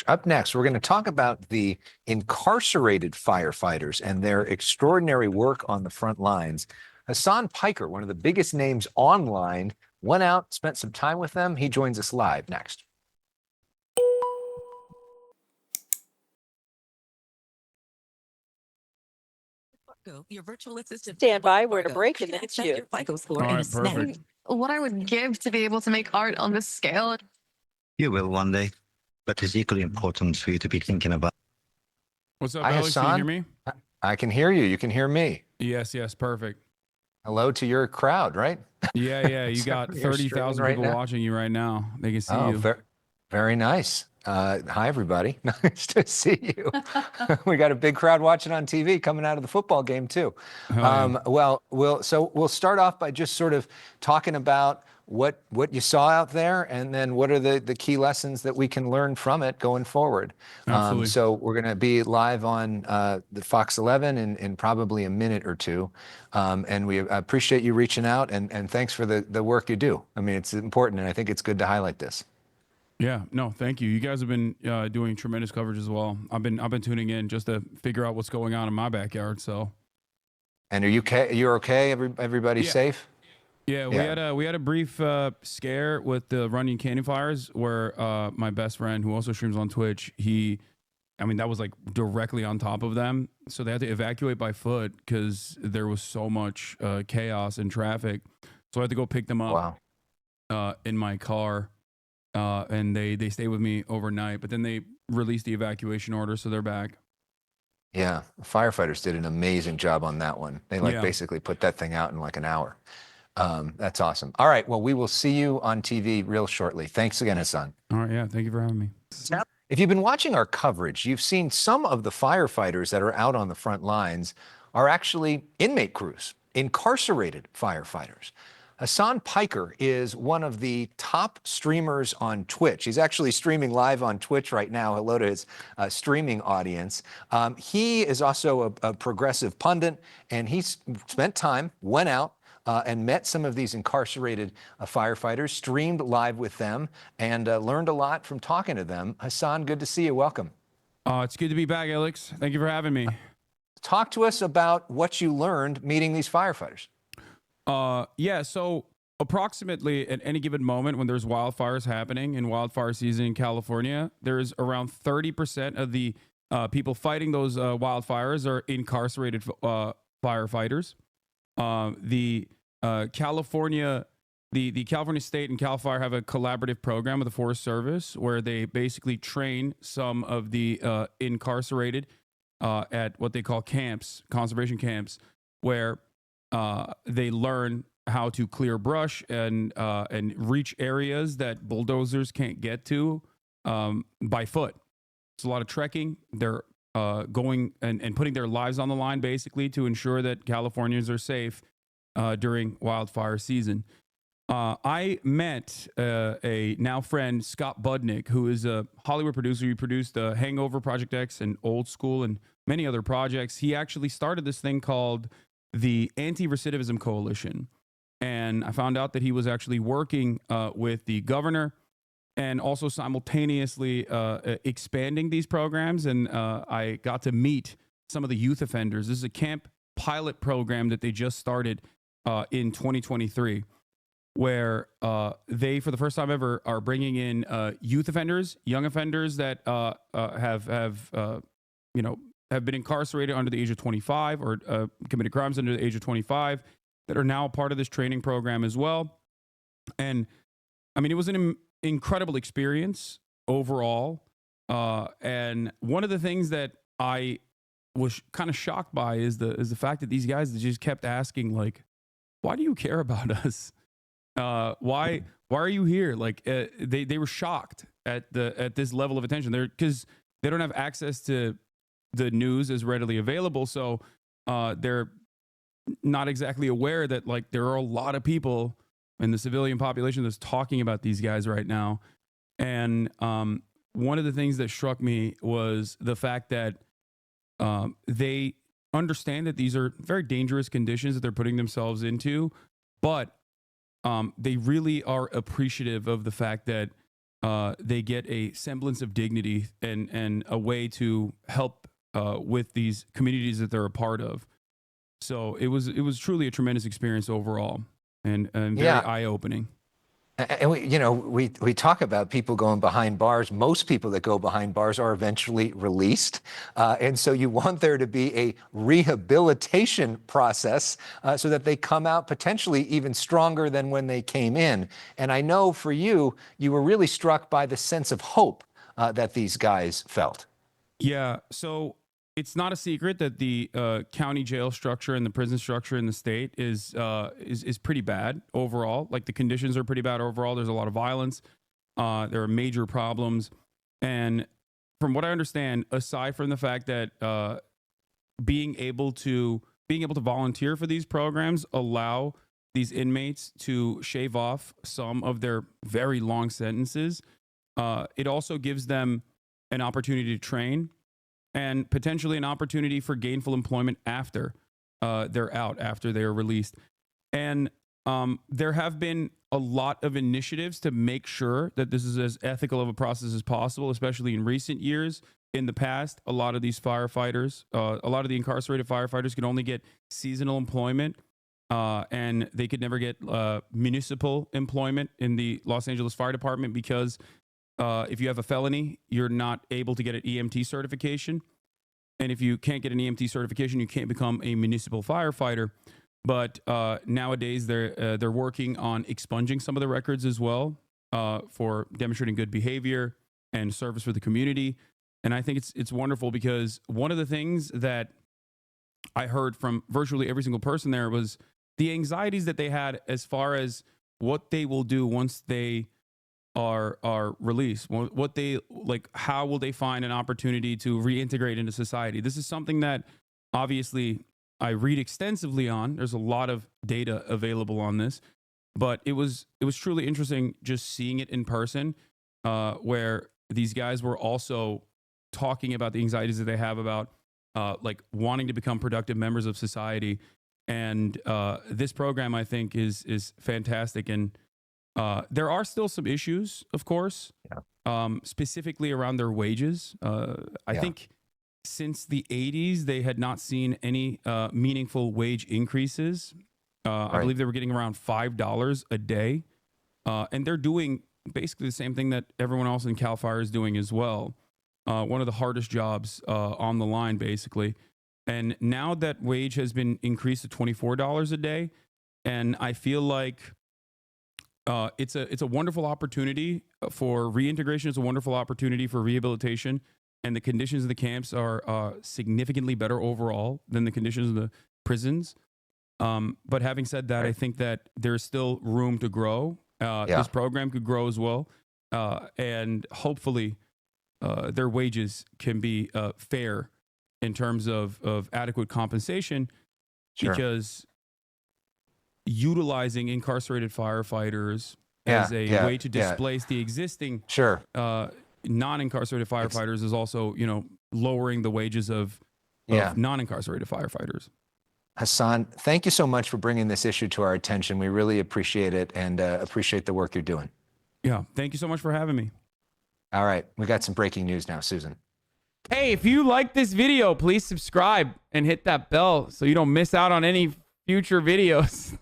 Up next, we're going to talk about the incarcerated firefighters and their extraordinary work on the front lines. Hasan Piker, one of the biggest names online, went out, spent some time with them. He joins us live next. Your virtual assistant. Stand by. We're at a break and then it's you. Your FICO score All and right, perfect. What I would give to be able to make art on this scale. You will one day, but it's equally important for you to be thinking about. What's up, Hi, Alex? Can you Hasan. hear me? I can hear you. You can hear me. Yes, perfect. Hello to your crowd, right? Yeah. You So got you're 30,000 streaming right people now? watching you right now. They can see Oh, you. very nice. Hi, everybody. Nice to see you. We got a big crowd watching on TV coming out of the football game, too. Hell yeah. We'll start off by just sort of talking about what you saw out there, and then what are the key lessons that we can learn from it going forward. Absolutely. So we're going to be live on the Fox 11 in probably a minute or two. And we appreciate you reaching out, and thanks for the work you do. I mean, it's important, and I think it's good to highlight this. Yeah, no, thank you. You guys have been doing tremendous coverage as well. I've been tuning in just to figure out what's going on in my backyard. So. And are you okay? You're okay? Everybody's Yeah. safe? Yeah, we had a brief scare with the Runyon Canyon fires where my best friend, who also streams on Twitch, that was like directly on top of them. So they had to evacuate by foot because there was so much chaos and traffic. So I had to go pick them up in my car, and they stayed with me overnight. But then they released the evacuation order, so they're back. Yeah, firefighters did an amazing job on that one. They basically put that thing out in like an hour. That's awesome. All right, well, we will see you on TV real shortly. Thanks again, Hasan. All right, yeah, thank you for having me. If you've been watching our coverage, you've seen some of the firefighters that are out on the front lines are actually inmate crews, incarcerated firefighters. Hasan Piker is one of the top streamers on Twitch. He's actually streaming live on Twitch right now. Hello to his streaming audience. He is also a progressive pundit, and he's spent time, went out, and met some of these incarcerated firefighters, streamed live with them, and learned a lot from talking to them. Hasan, good to see you. Welcome. It's good to be back, Alex. Thank you for having me. Talk to us about what you learned meeting these firefighters. So approximately at any given moment when there's wildfires happening in wildfire season in California, there's around 30% of the people fighting those wildfires are incarcerated firefighters. The California State and Cal Fire have a collaborative program with the Forest Service where they basically train some of the incarcerated at what they call camps, conservation camps, where they learn how to clear brush and reach areas that bulldozers can't get to by foot. It's a lot of trekking. They're going and putting their lives on the line basically to ensure that Californians are safe during wildfire season. I met a now friend, Scott Budnick, who is a Hollywood producer. He produced Hangover, Project X, and Old School, and many other projects. He actually started this thing called the Anti-Recidivism Coalition. And I found out that he was actually working with the governor and also simultaneously expanding these programs. And I got to meet some of the youth offenders. This is a camp pilot program that they just started in 2023, where they, for the first time ever, are bringing in youth offenders, young offenders that have been incarcerated under the age of 25 or committed crimes under the age of 25 that are now a part of this training program as well. And I mean, it was an incredible experience overall. And one of the things that I was kind of shocked by is the fact that these guys just kept asking, like, why do you care about us? Why are you here? Like they were shocked at this level of attention there because they don't have access to the news as readily available. So they're not exactly aware that like there are a lot of people in the civilian population that's talking about these guys right now. And one of the things that struck me was the fact that they understand that these are very dangerous conditions that they're putting themselves into, but they really are appreciative of the fact that they get a semblance of dignity and a way to help with these communities that they're a part of. So it was truly a tremendous experience overall, and very Yeah. eye-opening. And we talk about people going behind bars. Most people that go behind bars are eventually released. And so you want there to be a rehabilitation process so that they come out potentially even stronger than when they came in. And I know for you, you were really struck by the sense of hope that these guys felt. Yeah, so it's not a secret that the county jail structure and the prison structure in the state is pretty bad overall. Like, the conditions are pretty bad overall. There's a lot of violence. There are major problems, and from what I understand, aside from the fact that being able to volunteer for these programs allow these inmates to shave off some of their very long sentences, it also gives them an opportunity to train and potentially an opportunity for gainful employment after they're out, after they are released. And there have been a lot of initiatives to make sure that this is as ethical of a process as possible, especially in recent years. In the past, a lot of these firefighters, a lot of the incarcerated firefighters could only get seasonal employment, and they could never get municipal employment in the Los Angeles Fire Department because if you have a felony, you're not able to get an EMT certification. And if you can't get an EMT certification, you can't become a municipal firefighter. But nowadays, they're working on expunging some of the records as well for demonstrating good behavior and service for the community. And I think it's wonderful because one of the things that I heard from virtually every single person there was the anxieties that they had as far as what they will do once they are released. What they like, how will they find an opportunity to reintegrate into society? This is something that obviously I read extensively on. There's a lot of data available on this, but it was truly interesting just seeing it in person, where these guys were also talking about the anxieties that they have about like wanting to become productive members of society. And this program, I think, is fantastic. And there are still some issues, of course, specifically around their wages. I think since the 80s, they had not seen any meaningful wage increases. I believe they were getting around $5 a day. And they're doing basically the same thing that everyone else in CAL FIRE is doing as well. One of the hardest jobs on the line, basically. And now that wage has been increased to $24 a day, and I feel like it's a wonderful opportunity for reintegration. It's a wonderful opportunity for rehabilitation, and the conditions of the camps are significantly better overall than the conditions of the prisons. But having said that, I think that there's still room to grow. This program could grow as well, and hopefully their wages can be fair in terms of adequate compensation, because utilizing incarcerated firefighters as a way to displace the existing non-incarcerated firefighters is also, lowering the wages of non-incarcerated firefighters. Hasan, thank you so much for bringing this issue to our attention. We really appreciate it and appreciate the work you're doing. Yeah, thank you so much for having me. All right, we got some breaking news now, Susan. Hey, if you like this video, please subscribe and hit that bell so you don't miss out on any future videos.